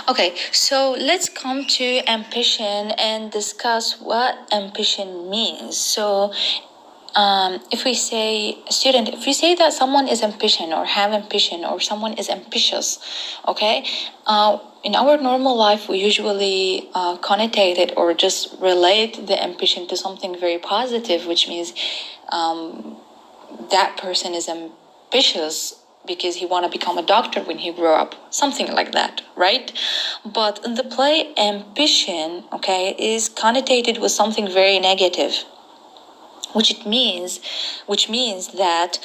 Okay, so let's come to ambition and discuss what ambition means. So, if we say if we say that someone is ambition or have ambition or someone is ambitious, okay, in our normal life we usually connotate it or just relate the ambition to something very positive, which means that person is ambitious because he want to become a doctor when he grew up, something like that, right? But in the play, ambition, okay, is connotated with something very negative, which means that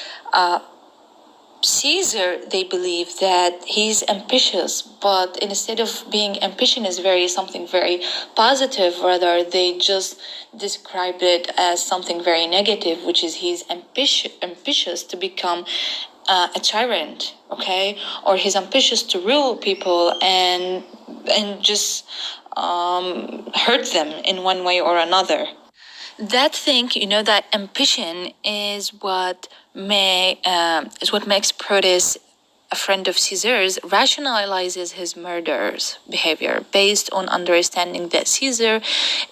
Caesar, they believe that he's ambitious, but instead of being ambition is something very positive, rather they just described it as something very negative, which is he's ambitious to become a tyrant, okay, or he's ambitious to rule people and just hurt them in one way or another. That thing, that ambition is what makes Proteus, a friend of Caesar's, rationalizes his murder's behavior based on understanding that Caesar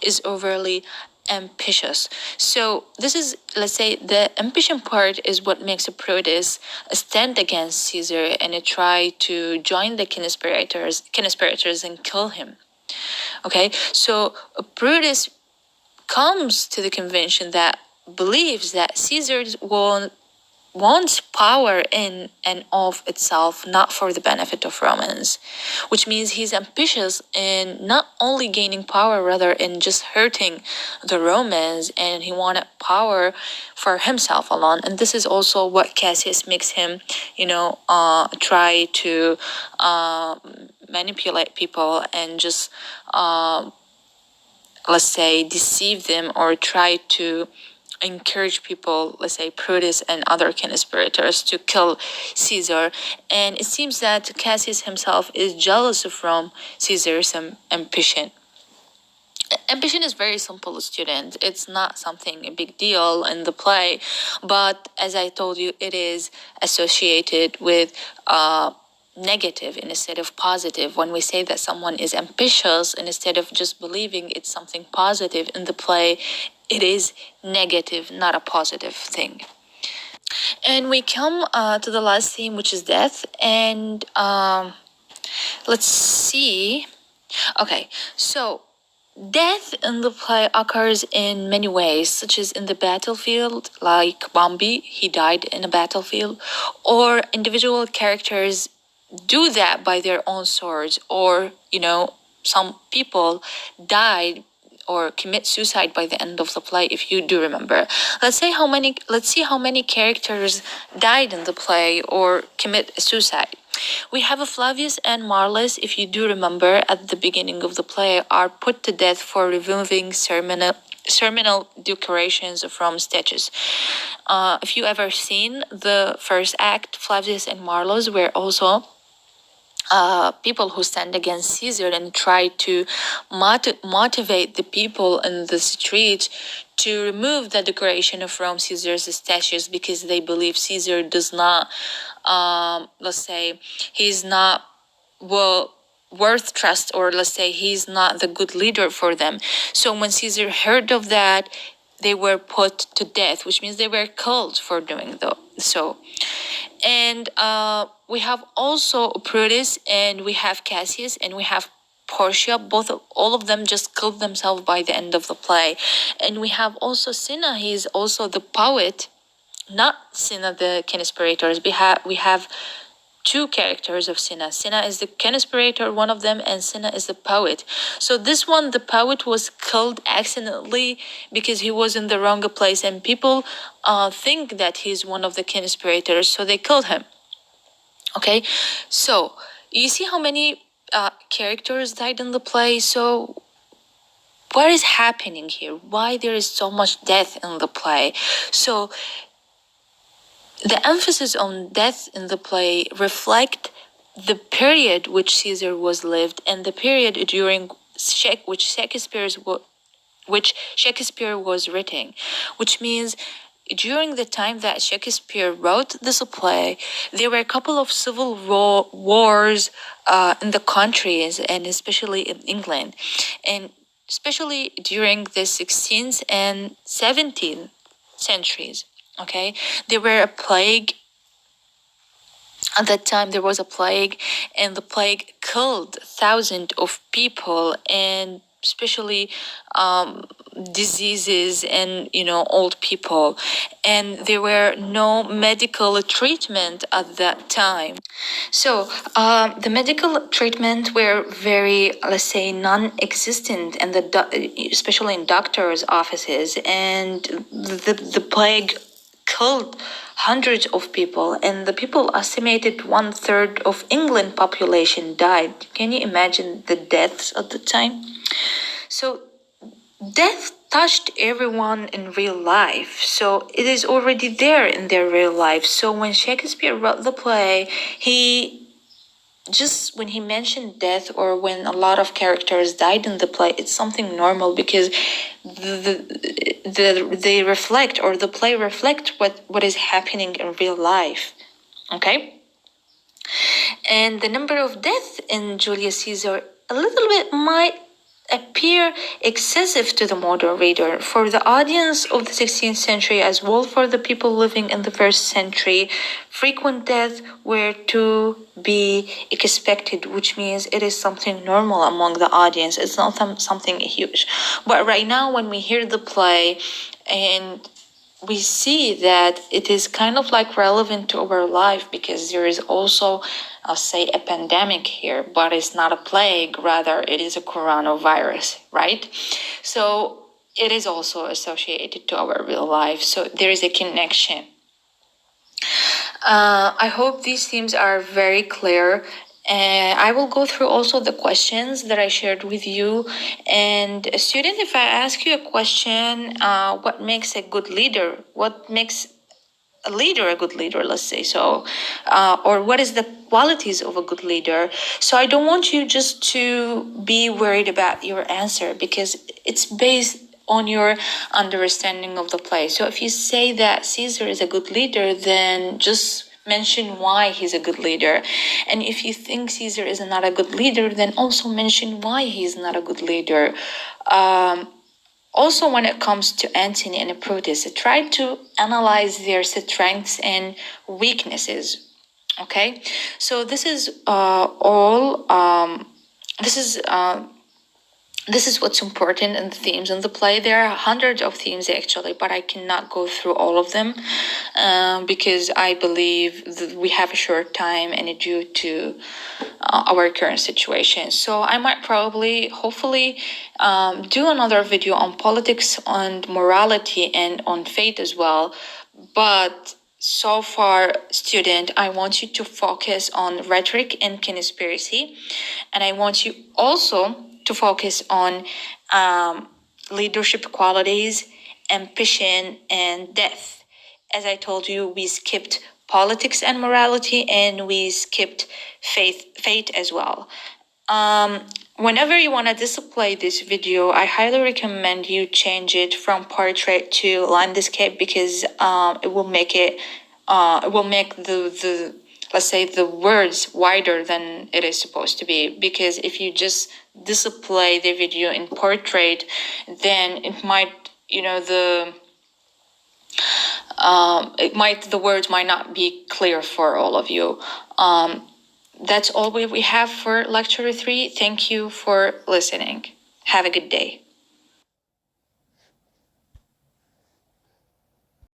is overly ambitious. So this is, let's say, the ambition part is what makes a Proteus stand against Caesar and try to join the conspirators and kill him. Okay, so Brutus comes to the convention that believes that Caesar wants power in and of itself, not for the benefit of Romans, which means he's ambitious in not only gaining power, rather in just hurting the Romans, and he wanted power for himself alone. And this is also what Cassius makes him, try to manipulate people and just let's say, deceive them or try to encourage people, let's say, Brutus and other conspirators to kill Caesar. And it seems that Cassius himself is jealous from Caesar's ambition. Ambition is very simple, student. It's not something a big deal in the play, but as I told you, it is associated with negative instead of positive. When we say that someone is ambitious, instead of just believing it's something positive in the play, it is negative, not a positive thing. And we come to the last theme, which is death. And let's see. Okay, so death in the play occurs in many ways, such as in the battlefield, like Bambi, he died in a battlefield, or individual characters do that by their own swords, or some people died or commit suicide by the end of the play. If you do remember, let's see how many characters died in the play or commit suicide. We have a Flavius and Marcus, if you do remember, at the beginning of the play, are put to death for removing serminal decorations from statues. If you ever seen the first act, Flavius and Marcus were also people who stand against Caesar and try to motivate the people in the street to remove the decoration from Caesar's statues, because they believe Caesar does not, let's say, he's not worth trust, or let's say he's not the good leader for them. So when Caesar heard of that, they were put to death, which means they were killed for doing so. And we have also Brutus, and we have Cassius, and we have Portia. All of them just killed themselves by the end of the play. And we have also Cinna. He's also the poet, not Cinna the conspirators. We have two characters of Cinna. Cinna is the conspirator, one of them, and Cinna is the poet. So this one, the poet, was killed accidentally because he was in the wrong place, and people think that he's one of the conspirators, so they killed him. Okay, so you see how many characters died in the play. So what is happening here? Why there is so much death in the play? So the emphasis on death in the play reflect the period which Caesar was lived, and the period during which Shakespeare was written, which means during the time that Shakespeare wrote this play, there were a couple of civil wars in the countries, and especially in England, and especially during the 16th and 17th centuries. Okay, there were a plague. At that time, there was a plague, and the plague killed thousands of people, and especially diseases and old people, and there were no medical treatment at that time. So the medical treatment were very, let's say, non-existent, and especially in doctors' offices, and the plague killed hundreds of people, and the people estimated 1/3 of England population died. Can you imagine the deaths at the time? So death touched everyone in real life, so it is already there in their real life. So when Shakespeare wrote the play, when he mentioned death, or when a lot of characters died in the play, it's something normal, because they reflect, or the play reflect what is happening in real life. Okay, and the number of deaths in Julius Caesar a little bit might appear excessive to the modern reader. For the audience of the 16th century, as well for the people living in the first century, frequent deaths were to be expected, which means it is something normal among the audience. It's not something huge. But right now, when we hear the play, and we see that it is kind of like relevant to our life, because there is also, I'll say, a pandemic here, but it's not a plague, rather it is a coronavirus, right? So it is also associated to our real life, so there is a connection. I hope these themes are very clear. And I will go through also the questions that I shared with you. And student, if I ask you a question, what makes a good leader? What makes a leader a good leader, let's say so, or what is the qualities of a good leader? So I don't want you just to be worried about your answer, because it's based on your understanding of the play. So if you say that Caesar is a good leader, then just mention why he's a good leader. And if you think Caesar is not a good leader, then also mention why he's not a good leader. Also, when it comes to Antony and Brutus, try to analyze their strengths and weaknesses. Okay, so this is all. This is what's important in the themes in the play. There are hundreds of themes actually, but I cannot go through all of them because I believe that we have a short time, and due to our current situation. So I might probably, hopefully, do another video on politics, on morality, and on faith as well. But so far, student, I want you to focus on rhetoric and conspiracy, and I want you also to focus on leadership qualities, ambition, and death. As I told you, we skipped politics and morality, and we skipped fate as well. Whenever you want to display this video, I highly recommend you change it from portrait to landscape, because it will make the let's say the words wider than it is supposed to be. Because if you just display the video in portrait, then it might, the words might not be clear for all of you. That's all we have for lecture 3. Thank you for listening. Have a good day.